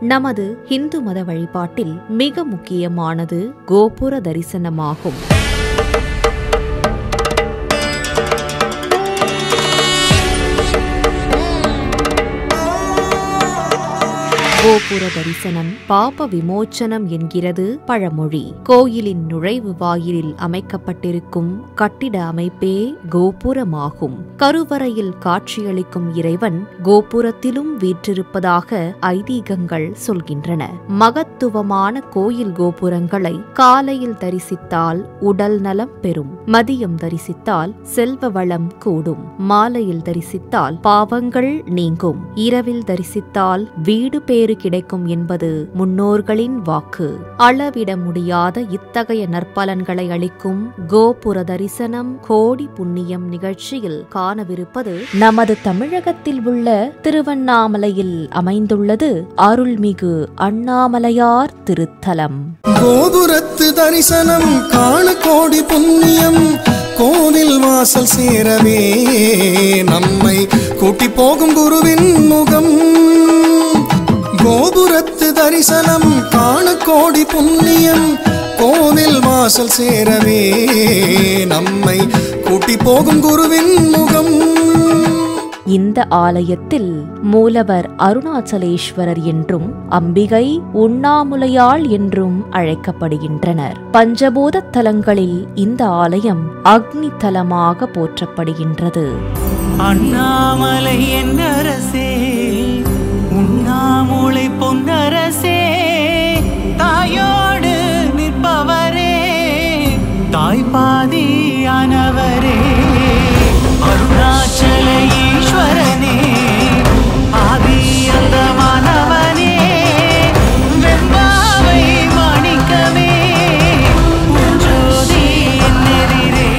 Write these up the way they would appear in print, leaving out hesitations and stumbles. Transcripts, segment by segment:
நமது இந்து மத வழிபாட்டில் மிக முக்கியமானது கோபுர தரிசனமாகும். கோபுர தரிசனம் பாப விமோச்சனம் என்கிறது பழமொழி. கோயிலின் நுழைவு வாயிலில் அமைக்கப்பட்டிருக்கும் கட்டிட அமைப்பே கோபுரமாகும். கருவறையில் காட்சியளிக்கும் இறைவன் கோபுரத்திலும் வீற்றிருப்பதாக ஐதீகங்கள் சொல்கின்றன. மகத்துவமான கோயில் கோபுரங்களை காலையில் தரிசித்தால் உடல் நலம் பெறும், மதியம் தரிசித்தால் செல்வ வளம் கூடும், மாலையில் தரிசித்தால் பாவங்கள் நீங்கும், இரவில் தரிசித்தால் வீடு பேறு கிடைக்கும் என்பது முன்னோர்களின் வாக்கு. அளவிட முடியாத இத்தகைய நற்பலன்களை அளிக்கும் கோபுர தரிசனம் கோடி புண்ணியம் நிகழ்ச்சியில் காணவிருப்பது நமது தமிழகத்தில் உள்ள திருவண்ணாமலையில் அமைந்துள்ளது அருள்மிகு அண்ணாமலையார் திருத்தலம். கோபுரத்து தரிசனம் காண கோடி புண்ணியம், கோவில் வாசல் சேரவே நம்மை கூட்டி போகும் குருவின் முகம். கோபுரத்து தரிசனம் காண கோடி புண்ணியம், கோவில் வாசல் சேரவே நம்மை கூட்டி போகும் குருவின் முகம். இந்த ஆலயத்தில் மூலவர் அருணாச்சலேஸ்வரர் என்றும் அம்பிகை உண்ணாமுலையாள் என்றும் அழைக்கப்படுகின்றனர். பஞ்சபூத தலங்களில் இந்த ஆலயம் அக்னி தலமாக போற்றப்படுகின்றது. அண்ணாமலை என்னரசே, உண்ணாமுலை பொன்னரசே, தாயோடு நிற்பவரே, தாய்பாதியானவரே, அருணாச்சல ஈஸ்வரனே, ஆதி அந்தமானவனே, வெம்பாவை மாணிக்கமே, ஜோதி என்னெதிரே.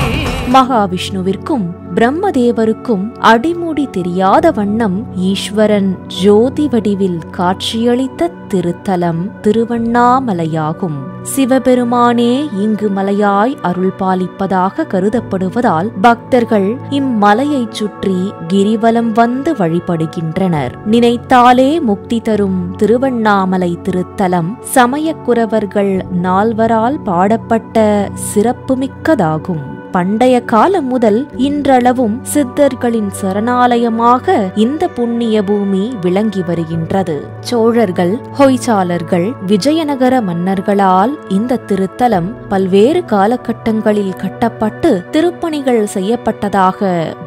மகாவிஷ்ணுவிற்கும் பிரம்மதேவருக்கும் அடிமுடி தெரியாத வண்ணம் ஈஸ்வரன் ஜோதி வடிவில் காட்சியளித்த திருத்தலம் திருவண்ணாமலையாகும். சிவபெருமானே இங்கு மலையாய் அருள் பாலிப்பதாக கருதப்படுவதால் பக்தர்கள் இம்மலையை சுற்றி கிரிவலம் வந்து வழிபடுகின்றனர். நினைத்தாலே முக்தி தரும் திருவண்ணாமலை திருத்தலம் சமயக்குரவர்கள் நால்வரால் பாடப்பட்ட சிறப்புமிக்கதாகும். பண்டைய காலம் முதல் இன்றளவும் சித்தர்களின் சரணாலயமாக இந்த புண்ணிய பூமி விளங்கி வருகின்றது. சோழர்கள், ஹொய்சாளர்கள், விஜயநகர மன்னர்களால் இந்த திருத்தலம் பல்வேறு காலகட்டங்களில் கட்டப்பட்டு திருப்பணிகள் செய்யப்பட்டதாக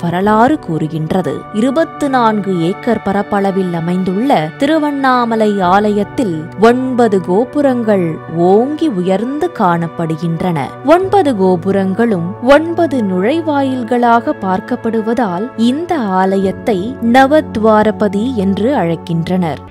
வரலாறு கூறுகின்றது. 24 ஏக்கர் பரப்பளவில் அமைந்துள்ள திருவண்ணாமலை ஆலயத்தில் 9 கோபுரங்கள் ஓங்கி உயர்ந்து காணப்படுகின்றன. 9 கோபுரங்களும் 9 நுழைவாயில்களாக பார்க்கப்படுவதால் இந்த ஆலயத்தை நவத்வாரபதி என்று அழைக்கின்றனர்.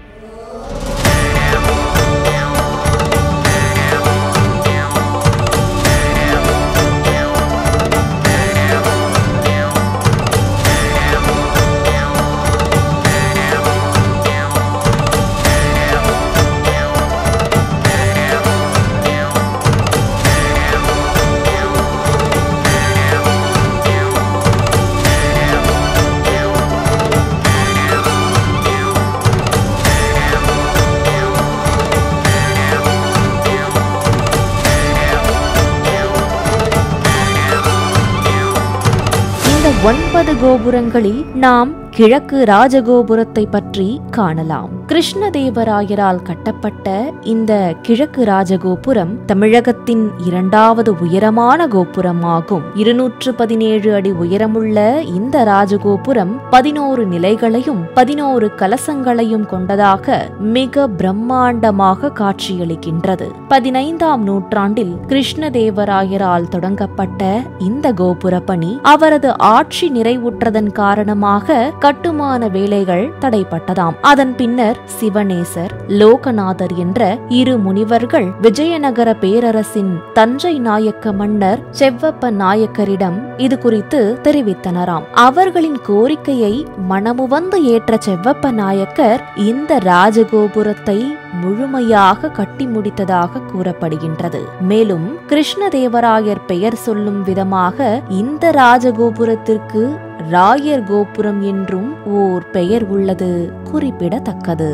இந்த 9 கோபுரங்களில் நாம் கிழக்கு ராஜகோபுரத்தை பற்றி காணலாம். கிருஷ்ணதேவராயரால் கட்டப்பட்ட இந்த கிழக்கு ராஜகோபுரம் தமிழகத்தின் 2வது உயரமான கோபுரமாகும். 217 அடி உயரமுள்ள இந்த ராஜகோபுரம் 11 நிலைகளையும் 11 கலசங்களையும் கொண்டதாக மிக பிரம்மாண்டமாக காட்சியளிக்கின்றது. 15ஆம் நூற்றாண்டில் கிருஷ்ணதேவராயரால் தொடங்கப்பட்ட இந்த கோபுர பணி அவரது ஆட்சி நிறைவுற்றதன் காரணமாக கட்டுமான வேலைகள் தடைப்பட்டதாம். அதன் பின்னர் சிவனேசர், லோகநாதர் என்ற 2 முனிவர்கள் விஜயநகர பேரரசின் தஞ்சை நாயக்க மன்னர் செவ்வப்ப நாயக்கரிடம் இது குறித்து தெரிவித்தனராம். அவர்களின் கோரிக்கையை மனமுவந்து ஏற்ற செவ்வப்ப நாயக்கர் இந்த ராஜகோபுரத்தை முழுமையாக கட்டி முடித்ததாக கூறப்படுகின்றது. மேலும் கிருஷ்ணதேவராயர் பெயர் சொல்லும் விதமாக இந்த ராஜகோபுரத்திற்கு ராயர் கோபுரம் என்றும் ஓர் பெயர் உள்ளது குறிப்பிடத்தக்கது.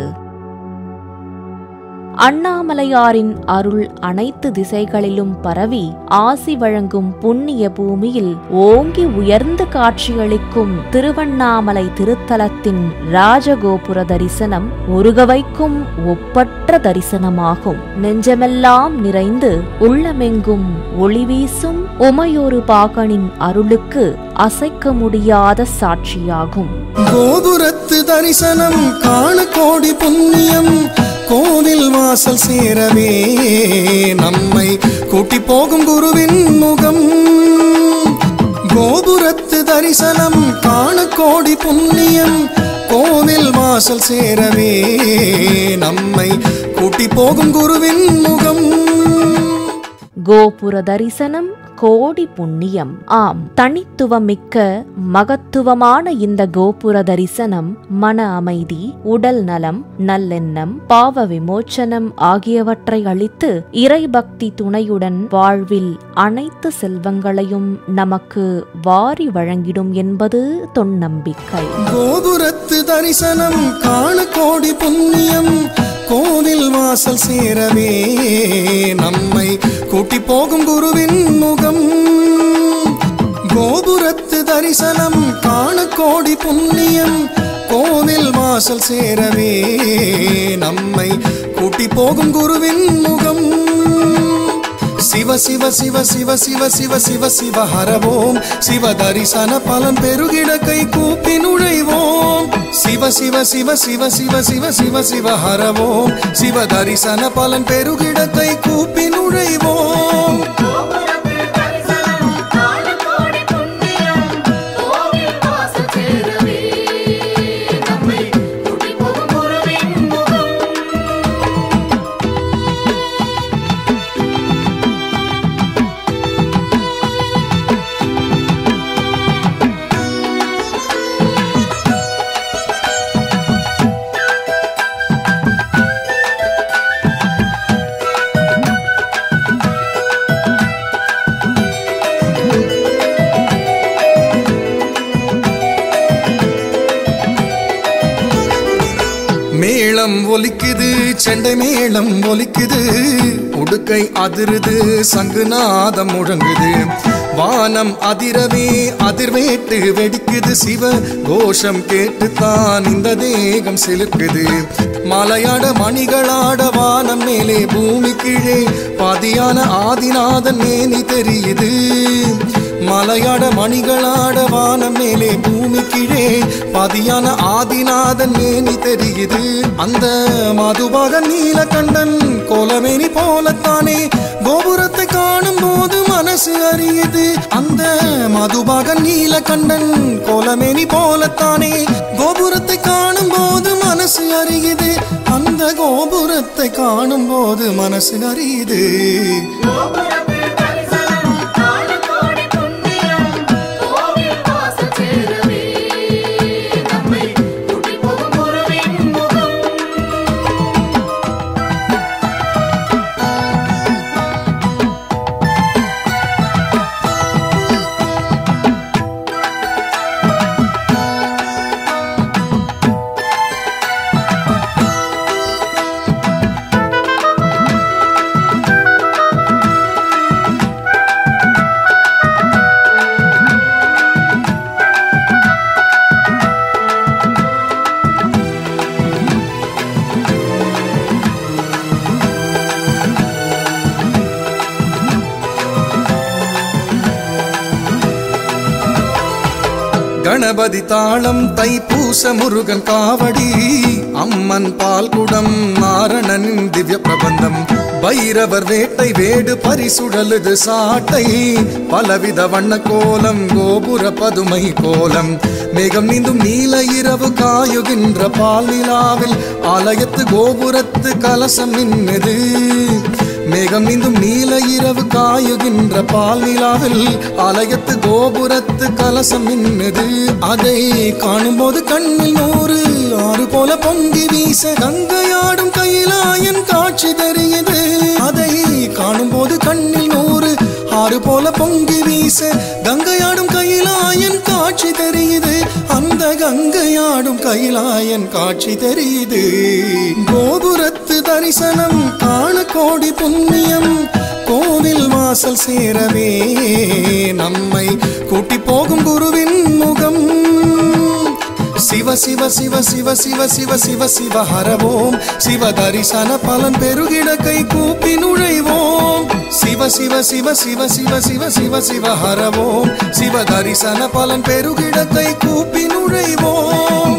அண்ணாமலையாரின் அருள் அனைத்து திசைகளிலும் பரவி ஆசி வழங்கும் புண்ணிய பூமியில் ஓங்கி உயர்ந்து காட்சியளிக்கும் திருவண்ணாமலை திருத்தலத்தின் ராஜகோபுர தரிசனம் உருகவைக்கும் ஒப்பற்ற தரிசனமாகும். நெஞ்சமெல்லாம் நிறைந்து உள்ளமெங்கும் ஒளி வீசும் உமையொரு பாகனின் அருளுக்கு அசைக்க முடியாத சாட்சியாகும். கோபுரத்து தரிசனம் காண கோடி புண்ணியம், கோவில் வாசல் சேரவே நம்மை கூட்டி போகும் குருவின் முகம். கோபுரத்து தரிசனம் காண கோடி புண்ணியம், கோவில் வாசல் சேரவே நம்மை கூட்டி போகும் குருவின் முகம். கோபுர தரிசனம் கோடி புண்ணியம். ஆம், தனித்துவமிக்க மகத்துவமான இந்த கோபுர தரிசனம் மன அமைதி, உடல் நலம், நல்லெண்ணம், பாவ விமோச்சனம் ஆகியவற்றை அளித்து இறைபக்தி துணையுடன் வாழ்வில் அனைத்து செல்வங்களையும் நமக்கு வாரி வழங்கிடும் என்பது தொன்னம்பிக்கை. கோபுரத்து தரிசனம் காண கோடி புண்ணியம், கோவில் வாசல் சேரவே நம்மை கூட்டி போகும் குருவின் முகம். கோபுரத்து தரிசனம் காண கோடி புண்ணியம், கோவில் வாசல் சேரவே நம்மை கூட்டி போகும் குருவின் முகம். சிவ சிவ சிவ சிவ சிவ சிவ சிவ சிவ ஹரவோம், சிவ தரிசன பலன் பெருகிட கை கூப்பி நுழைவோம். சிவ சிவ சிவ சிவ சிவ சிவ சிவ சிவ ஹரவோம், சிவ தரிசன பலன் பெருகிட கை கூப்பி நுழைவோம். மேளம் ஒலிக்குது, செண்டை மேளம் ஒலிக்குது, உடுக்கை அதிருது, சங்குநாதம் முழங்குது, வானம் அதிரவே அதிர்வேட்டு வெடிக்குது, சிவ கோஷம் கேட்டுத்தான் இந்த தேகம் சிலுக்குது. மலையாட மணிகளாட வானம் மேலே பூமி கீழே பாதியான ஆதிநாதன் மேனி தெரியுது. மலையாட மணிகளாட வானம் மேலே பூமி கீழே பாதியான ஆதிநாதன் மேனி தெரியுது. அந்த மதுபாக நீலகண்டன் கோலமேனி போலத்தானே கோபுரத்தை காணும் போது மனசு அறியுது. அந்த மதுபாக நீலகண்டன் கோலமேனி போலத்தானே கோபுரத்தை காணும் போது மனசு அறியுது. அந்த கோபுரத்தை காணும் போது மனசு அறியுது. கணபதி தாளம், தைப்பூச முருகன் காவடி, அம்மன் பால்குடம், நாரணனின் திவ்ய பிரபந்தம், பைரவர் வேட்டை வேடு பரிசுழலுது சாட்டை, பலவித வண்ண கோலம், கோபுர பதுமை கோலம், மேகம் நீந்தும் நீல இரவு காயுகின்ற பால் நிலாவில் ஆலயத்து கோபுரத்து கலசம் நின்னது. மேகம் நீந்தும் நீல இரவு காயுகின்ற பால் நிலாவில் ஆலயத்து கோபுரத்து கலசம் நின்னது. அதை காணும்போது கண்ணில் நூறு ஆறு போல பொங்கி வீச கங்கையாடும் கையிலாயன் காட்சி தெரியுது. அதை காணும்போது கண்ணில் நூறு ஆறு போல பொங்கி வீச கங்கையாடும் கையிலாயன் காட்சி தெரியுது. அந்த கங்கையாடும் கையிலாயன் காட்சி தெரியுது. கோபுரத்து தரிசனம் காண கோடி புண்ணியம் கோவில் வாசல் சேரவே நம்மை கூட்டி போகும் குருவின் முகம் சிவ சிவ சிவ சிவ சிவ சிவ சிவ சிவ ஹரவோம் சிவ தரிசன பலன் பெருகிட கை கூப்பி நுழைவோம் சிவ சிவ சிவ சிவ சிவ சிவ சிவ சிவ ஹரவோம் சிவ தரிசன பலன் பெருகிட கை கூப்பி நுழைவோம்